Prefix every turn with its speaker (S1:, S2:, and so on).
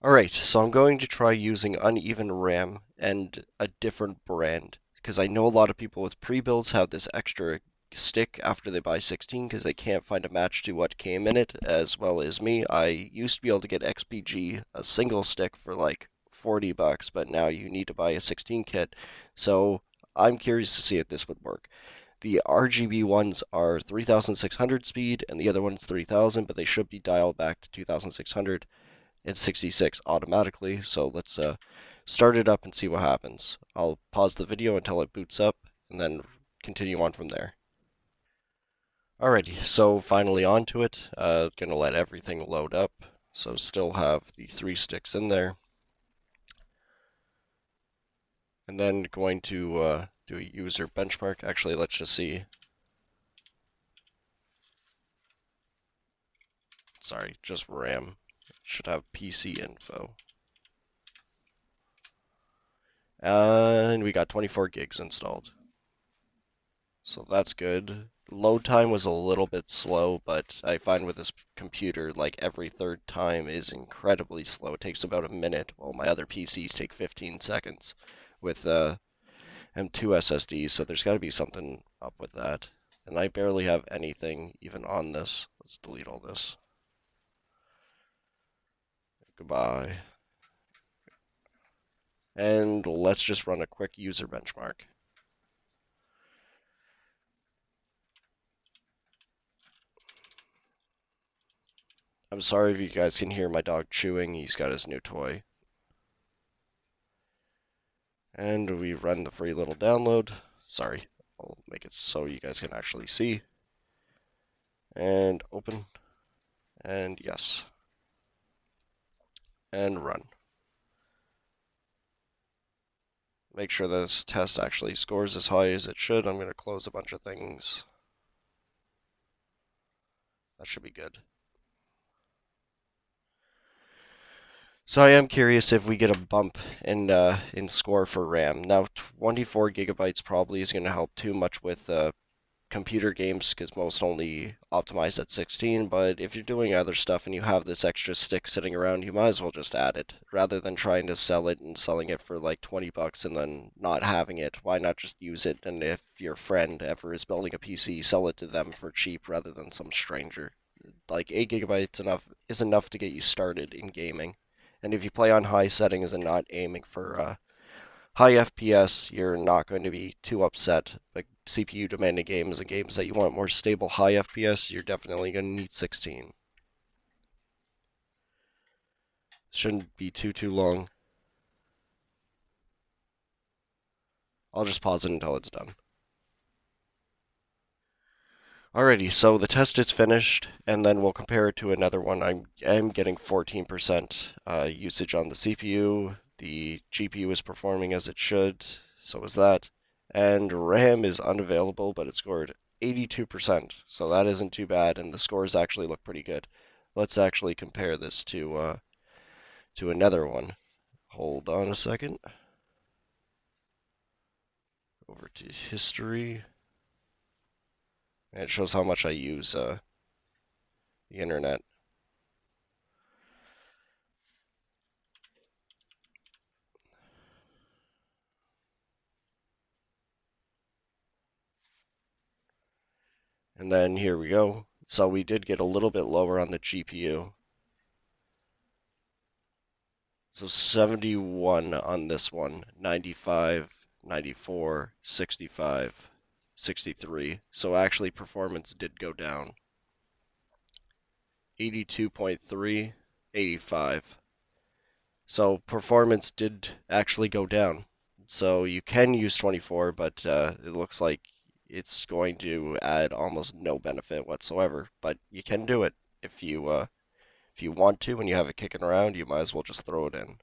S1: Alright, so I'm going to try using uneven RAM and a different brand because I know a lot of people with pre-builds have this extra stick after they buy 16 because they can't find a match to what came in it, as well as me. I used to be able to get XPG, a single stick, for like 40 bucks, but now you need to buy a 16 kit. So I'm curious to see if this would work. The RGB ones are 3600 speed and the other one's 3000, but they should be dialed back to 2600 and 66 automatically. So let's start it up and see what happens. I'll pause the video until it boots up and then continue on from there. Alrighty, so finally onto it. Gonna let everything load up. So still have the three sticks in there. And then going to do a user benchmark. Actually, let's just see. Sorry, just RAM. Should have PC info. And we got 24 gigs installed. So that's good. Load time was a little bit slow, but I find with this computer, like every third time is incredibly slow. It takes about a minute, while my other PCs take 15 seconds with M2 SSDs, so there's got to be something up with that. And I barely have anything even on this. Let's delete all this. Goodbye. And let's just run a quick user benchmark. I'm sorry if you guys can hear my dog chewing. He's got his new toy. And we run the free little download. Sorry, I'll make it so you guys can actually see. And open. And yes. And run. Make sure this test actually scores as high as it should. I'm going to close a bunch of things. That should be good. So I am curious if we get a bump in score for RAM. Now 24 gigabytes probably is going to help too much with computer games because most only optimize at 16, but if you're doing other stuff and you have this extra stick sitting around, you might as well just add it rather than trying to sell it and selling it for like 20 bucks and then not having it. Why not just use it? And if your friend ever is building a PC, sell it to them for cheap rather than some stranger. Like 8 gigabytes enough is enough to get you started in gaming. And if you play on high settings and not aiming for high FPS, you're not going to be too upset. Like CPU demanding games and games that you want more stable high FPS, you're definitely going to need 16. Shouldn't be too long. I'll just pause it until it's done. Alrighty, so the test is finished, and then we'll compare it to another one. I'm getting 14% usage on the CPU. The GPU is performing as it should, so is that. And RAM is unavailable, but it scored 82%, so that isn't too bad, and the scores actually look pretty good. Let's actually compare this to another one. Hold on a second. Over to history. And it shows how much I use the internet. And then here we go. So we did get a little bit lower on the GPU. So 71 on this one, 95, 94, 65, 63. So actually performance did go down. 82.3, 85. So performance did actually go down. So you can use 24, but it looks like it's going to add almost no benefit whatsoever. But you can do it if you want to and you have it kicking around. You might as well just throw it in.